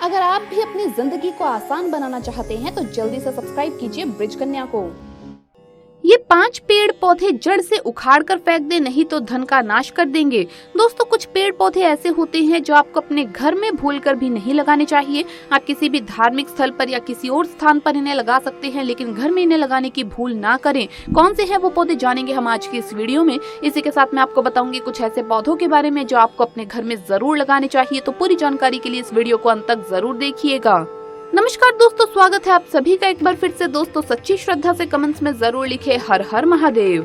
अगर आप भी अपनी जिंदगी को आसान बनाना चाहते हैं तो जल्दी से सब्सक्राइब कीजिए ब्रिज कन्या को। ये 5 पेड़ पौधे जड़ से उखाड़ कर फेंक दे, नहीं तो धन का नाश कर देंगे। दोस्तों, कुछ पेड़ पौधे ऐसे होते हैं जो आपको अपने घर में भूलकर भी नहीं लगाने चाहिए। आप किसी भी धार्मिक स्थल पर या किसी और स्थान पर इन्हें लगा सकते हैं, लेकिन घर में इन्हें लगाने की भूल ना करें। कौन से हैं वो पौधे जानेंगे हम आज की इस वीडियो में। इसी के साथ मैं आपको बताऊंगी कुछ ऐसे पौधों के बारे में जो आपको अपने घर में जरूर लगाने चाहिए। तो पूरी जानकारी के लिए इस वीडियो को अंत तक जरूर देखिएगा। नमस्कार दोस्तों, स्वागत है आप सभी का एक बार फिर से। दोस्तों, सच्ची श्रद्धा से कमेंट्स में जरूर लिखे हर हर महादेव।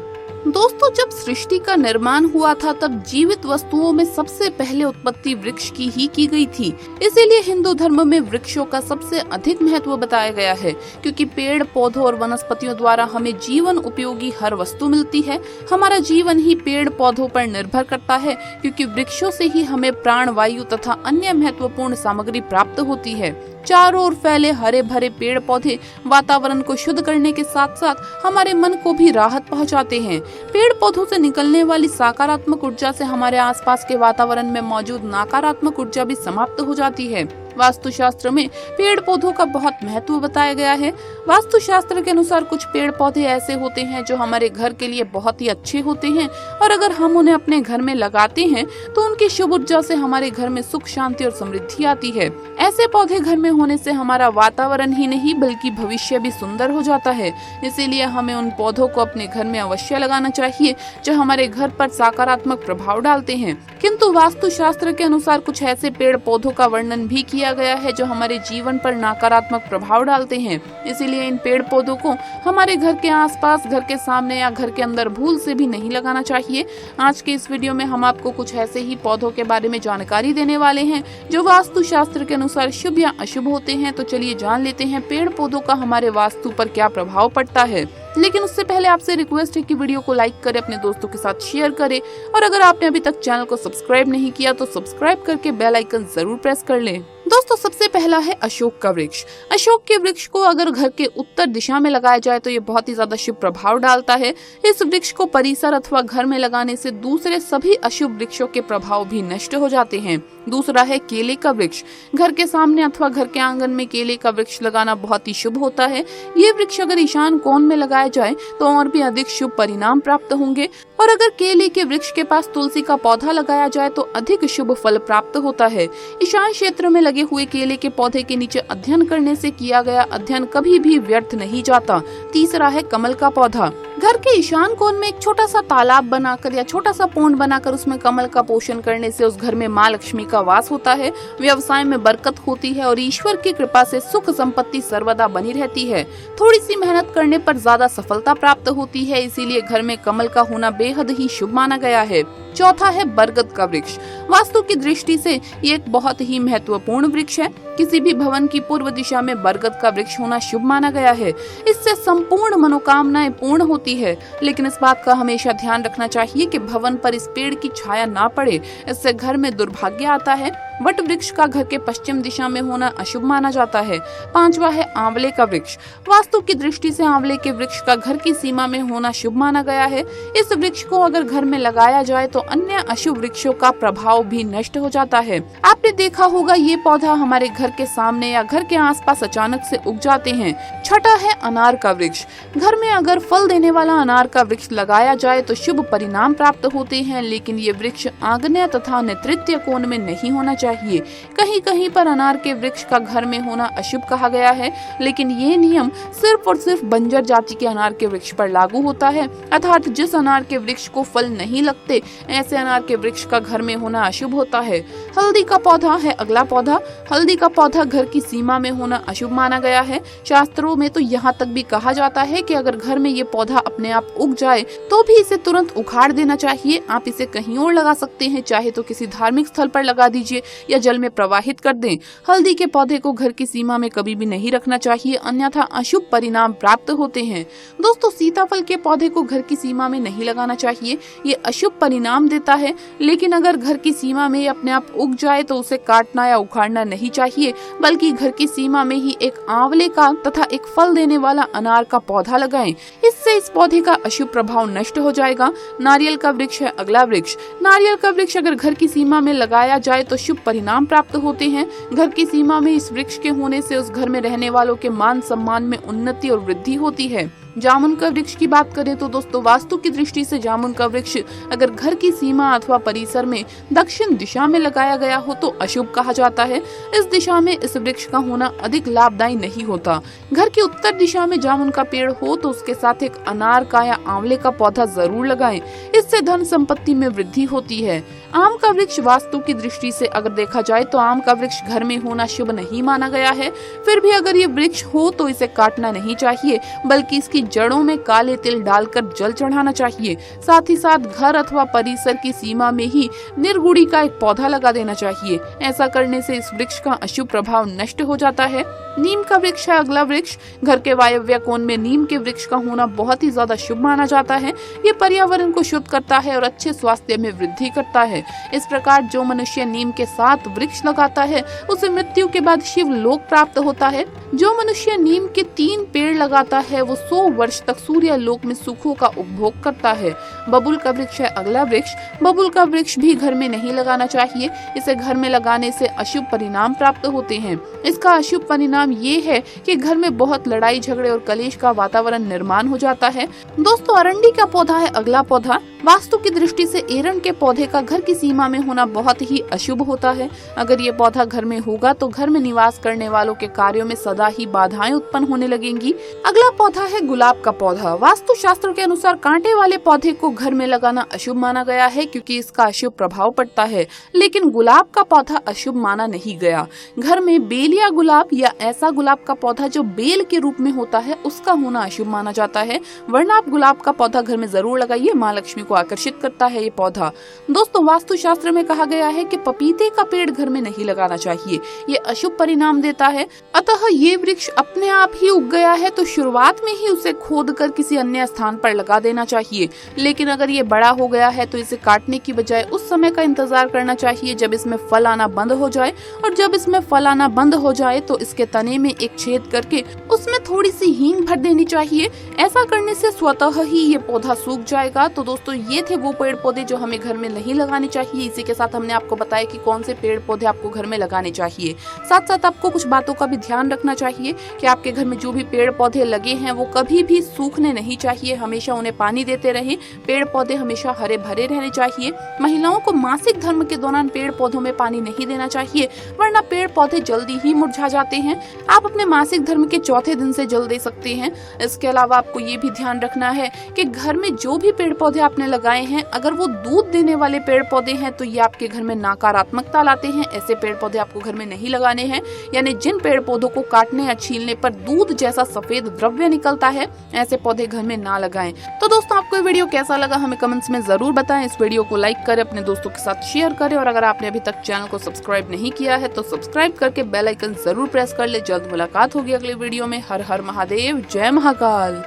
दोस्तों, जब सृष्टि का निर्माण हुआ था तब जीवित वस्तुओं में सबसे पहले उत्पत्ति वृक्ष की ही की गई थी। इसीलिए हिंदू धर्म में वृक्षों का सबसे अधिक महत्व बताया गया है, क्योंकि पेड़ पौधों और वनस्पतियों द्वारा हमें जीवन उपयोगी हर वस्तु मिलती है। हमारा जीवन ही पेड़ पौधों पर निर्भर करता है, क्योंकि वृक्षों से ही हमें प्राण वायु तथा अन्य महत्वपूर्ण सामग्री प्राप्त होती है। चारों ओर फैले हरे भरे पेड़ पौधे वातावरण को शुद्ध करने के साथ साथ हमारे मन को भी राहत पहुंचाते हैं। पेड़ पौधों से निकलने वाली सकारात्मक ऊर्जा से हमारे आसपास के वातावरण में मौजूद नकारात्मक ऊर्जा भी समाप्त हो जाती है। वास्तुशास्त्र में पेड़ पौधों का बहुत महत्व बताया गया है। वास्तुशास्त्र के अनुसार कुछ पेड़ पौधे ऐसे होते हैं जो हमारे घर के लिए बहुत ही अच्छे होते हैं, और अगर हम उन्हें अपने घर में लगाते हैं तो उनकी शुभ ऊर्जा से हमारे घर में सुख शांति और समृद्धि आती है। ऐसे पौधे घर में होने से हमारा वातावरण ही नहीं बल्कि भविष्य भी सुंदर हो जाता है। इसीलिए हमें उन पौधों को अपने घर में अवश्य लगाना चाहिए जो हमारे घर पर सकारात्मक प्रभाव डालते हैं। किंतु वास्तुशास्त्र के अनुसार कुछ ऐसे पेड़ पौधों का वर्णन भी किया गया है जो हमारे जीवन पर नकारात्मक प्रभाव डालते हैं। इसीलिए इन पेड़ पौधों को हमारे घर के आसपास, घर के सामने या घर के अंदर भूल से भी नहीं लगाना चाहिए। आज के इस वीडियो में हम आपको कुछ ऐसे ही पौधों के बारे में जानकारी देने वाले हैं जो वास्तुशास्त्र के अनुसार शुभ या अशुभ होते हैं। तो चलिए जान लेते हैं पेड़ पौधों का हमारे वास्तु पर क्या प्रभाव पड़ता है। लेकिन उससे पहले आपसे रिक्वेस्ट है कि वीडियो को लाइक करें, अपने दोस्तों के साथ शेयर करें, और अगर आपने अभी तक चैनल को सब्सक्राइब नहीं किया तो सब्सक्राइब करके बेल आइकन जरूर प्रेस कर लें। दोस्तों, सबसे पहला है अशोक का वृक्ष। अशोक के वृक्ष को अगर घर के उत्तर दिशा में लगाया जाए तो ये बहुत ही ज्यादा शुभ प्रभाव डालता है। इस वृक्ष को परिसर अथवा घर में लगाने से दूसरे सभी अशुभ वृक्षों के प्रभाव भी नष्ट हो जाते हैं। दूसरा है केले का वृक्ष। घर के सामने अथवा घर के आंगन में केले का वृक्ष लगाना बहुत ही शुभ होता है। ये वृक्ष अगर ईशान कोण में लगाया जाए तो और भी अधिक शुभ परिणाम प्राप्त होंगे, और अगर केले के वृक्ष के पास तुलसी का पौधा लगाया जाए तो अधिक शुभ फल प्राप्त होता है। ईशान क्षेत्र में लगे हुए केले के पौधे के नीचे अध्ययन करने से किया गया अध्ययन कभी भी व्यर्थ नहीं जाता। तीसरा है कमल का पौधा। घर के ईशान कोण में एक छोटा सा तालाब बनाकर या छोटा सा पोंड बनाकर उसमें कमल का पोषण करने से उस घर में माँ लक्ष्मी का वास होता है, व्यवसाय में बरकत होती है और ईश्वर की कृपा से सुख संपत्ति सर्वदा बनी रहती है। थोड़ी सी मेहनत करने पर ज्यादा सफलता प्राप्त होती है, इसीलिए घर में कमल का होना बेहद ही शुभ माना गया है। चौथा है बरगद का वृक्ष। वास्तु की दृष्टि से ये एक बहुत ही महत्वपूर्ण वृक्ष है। किसी भी भवन की पूर्व दिशा में बरगद का वृक्ष होना शुभ माना गया है। इससे संपूर्ण मनोकामनाएं पूर्ण होती है, लेकिन इस बात का हमेशा ध्यान रखना चाहिए कि भवन पर इस पेड़ की छाया ना पड़े, इससे घर में दुर्भाग्य आता है। वट वृक्ष का घर के पश्चिम दिशा में होना अशुभ माना जाता है। पांचवा है आंवले का वृक्ष। वास्तु की दृष्टि से आंवले के वृक्ष का घर की सीमा में होना शुभ माना गया है। इस वृक्ष को अगर घर में लगाया जाए तो अन्य अशुभ वृक्षों का प्रभाव भी नष्ट हो जाता है। आपने देखा होगा ये पौधा हमारे घर के सामने या घर के आसपास अचानक से उग जाते हैं। छठा है अनार का वृक्ष। घर में अगर फल देने वाला अनार का वृक्ष लगाया जाए तो शुभ परिणाम प्राप्त होते हैं, लेकिन ये वृक्ष आग्नेय तथा नेतृत्व कोण में नहीं होना चाहिए। कहीं कहीं पर अनार के वृक्ष का घर में होना अशुभ कहा गया है, लेकिन ये नियम सिर्फ और सिर्फ बंजर जाति के अनार के वृक्ष पर लागू होता है। अर्थात जिस अनार के वृक्ष को फल नहीं लगते, ऐसे अनार के वृक्ष का घर में होना अशुभ होता है। हल्दी का पौधा है अगला पौधा। हल्दी का पौधा घर की सीमा में होना अशुभ माना गया है। शास्त्रों में तो यहाँ तक भी कहा जाता है कि अगर घर में ये पौधा अपने आप उग जाए तो भी इसे तुरंत उखाड़ देना चाहिए। आप इसे कहीं और लगा सकते हैं, चाहे तो किसी धार्मिक स्थल पर लगा दीजिए या जल में प्रवाहित कर दें। हल्दी के पौधे को घर की सीमा में कभी भी नहीं रखना चाहिए, अन्यथा अशुभ परिणाम प्राप्त होते हैं। दोस्तों, सीताफल के पौधे को घर की सीमा में नहीं लगाना चाहिए, ये अशुभ परिणाम देता है। लेकिन अगर घर की सीमा में अपने आप उग जाए तो उसे काटना या उखाड़ना नहीं चाहिए, बल्कि घर की सीमा में ही एक आंवले का तथा एक फल देने वाला अनार का पौधा लगाएं। इस इससे इस पौधे का अशुभ प्रभाव नष्ट हो जाएगा। नारियल का वृक्ष है अगला वृक्ष। नारियल का वृक्ष अगर घर की सीमा में लगाया जाए तो शुभ परिणाम प्राप्त होते हैं। घर की सीमा में इस वृक्ष के होने से उस घर में रहने वालों के मान सम्मान में उन्नति और वृद्धि होती है। जामुन का वृक्ष की बात करें तो दोस्तों वास्तु की दृष्टि से जामुन का वृक्ष अगर घर की सीमा अथवा परिसर में दक्षिण दिशा में लगाया गया हो तो अशुभ कहा जाता है। इस दिशा में इस वृक्ष का होना अधिक लाभदायी नहीं होता। घर की उत्तर दिशा में जामुन का पेड़ हो तो उसके साथ एक अनार का या आंवले का पौधा जरूर लगाएं। इससे धन संपत्ति में वृद्धि होती है। आम का वृक्ष वास्तु की दृष्टि से अगर देखा जाए तो आम का वृक्ष घर में होना शुभ नहीं माना गया है। फिर भी अगर ये वृक्ष हो तो इसे काटना नहीं चाहिए, बल्कि इसकी जड़ों में काले तिल डालकर जल चढ़ाना चाहिए। साथ ही साथ घर अथवा परिसर की सीमा में ही निर्गुड़ी का एक पौधा लगा देना चाहिए। ऐसा करने से इस वृक्ष का अशुभ प्रभाव नष्ट हो जाता है। नीम का वृक्ष है अगला वृक्ष। घर के वायव्य कोण में नीम के वृक्ष का होना बहुत ही ज्यादा शुभ माना जाता है। ये पर्यावरण को शुद्ध करता है और अच्छे स्वास्थ्य में वृद्धि करता है। इस प्रकार जो मनुष्य नीम के साथ वृक्ष लगाता है उसे मृत्यु के बाद शिव लोक प्राप्त होता है। जो मनुष्य नीम के 3 पेड़ लगाता है वो 100 वर्ष तक सूर्य लोक में सुखों का उपभोग करता है। बबुल का वृक्ष है अगला वृक्ष। बबुल का वृक्ष भी घर में नहीं लगाना चाहिए। इसे घर में लगाने से अशुभ परिणाम प्राप्त होते हैं। इसका अशुभ परिणाम ये है कि घर में बहुत लड़ाई झगड़े और कलेश का वातावरण निर्माण हो जाता है। दोस्तों अरंडी का पौधा है अगला पौधा। वास्तु की दृष्टि से एरंड के पौधे का घर की सीमा में होना बहुत ही अशुभ होता है। अगर ये पौधा घर में होगा तो घर में निवास करने वालों के कार्यों में सदा ही बाधाएं उत्पन्न होने लगेंगी। अगला पौधा है गुलाब का पौधा। वास्तु शास्त्र के अनुसार कांटे वाले पौधे को घर में लगाना अशुभ माना गया है क्योंकि इसका अशुभ प्रभाव पड़ता है, लेकिन गुलाब का पौधा अशुभ माना नहीं गया। घर में बेल या गुलाब या ऐसा गुलाब का पौधा जो बेल के रूप में होता है उसका होना अशुभ माना जाता है। वरना आप गुलाब का पौधा घर में जरूर लगाइए, माँ लक्ष्मी को आकर्षित करता है ये पौधा। दोस्तों वास्तु शास्त्र में कहा गया है कि पपीते का पेड़ घर में नहीं लगाना चाहिए, ये अशुभ परिणाम देता है। अतः ये वृक्ष अपने आप ही उग गया है तो शुरुआत में ही उसे खोद कर किसी अन्य स्थान पर लगा देना चाहिए। लेकिन अगर ये बड़ा हो गया है तो इसे काटने की बजाय उस समय का इंतजार करना चाहिए जब इसमें फल आना बंद हो जाए। और जब इसमें फल आना बंद हो जाए तो इसके तने में एक छेद करके उसमें थोड़ी सी हींग भर देनी चाहिए। ऐसा करने से स्वतः ही ये पौधा सूख जाएगा। तो दोस्तों ये थे वो पेड़ पौधे जो हमें घर में नहीं लगाने चाहिए। इसी के साथ हमने आपको बताया कि कौन से पेड़ पौधे आपको घर में लगाने चाहिए। साथ साथ आपको कुछ बातों का भी ध्यान रखना चाहिए कि आपके घर में जो भी पेड़ पौधे लगे हैं वो कभी भी सूखने नहीं चाहिए, हमेशा उन्हें पानी देते रहें। पेड़ पौधे हमेशा हरे भरे रहने चाहिए। महिलाओं को मासिक धर्म के दौरान पेड़ पौधों में पानी नहीं देना चाहिए, वरना पेड़ पौधे जल्दी ही मुरझा जाते हैं। आप अपने मासिक धर्म के चौथे दिन से जल दे सकते हैं। इसके अलावा आपको ये भी ध्यान रखना है कि घर में जो भी पेड़ पौधे आपने लगाए हैं अगर वो दूध देने वाले पेड़ पौधे हैं तो ये आपके घर में नकारात्मकता लाते हैं। ऐसे पेड़ पौधे आपको घर में नहीं लगाने हैं। यानी जिन पेड़ पौधों को काटने या छीलने पर दूध जैसा सफेद द्रव्य निकलता है ऐसे पौधे घर में ना लगाएं। तो दोस्तों आपको ये वीडियो कैसा लगा हमें कमेंट्स में जरूर बताएं। इस वीडियो को लाइक करें, अपने दोस्तों के साथ शेयर करें और अगर आपने अभी तक चैनल को सब्सक्राइब नहीं किया है तो सब्सक्राइब करके बेल आइकन जरूर प्रेस कर ले। जल्द मुलाकात होगी अगले वीडियो में। हर हर महादेव, जय महाकाल।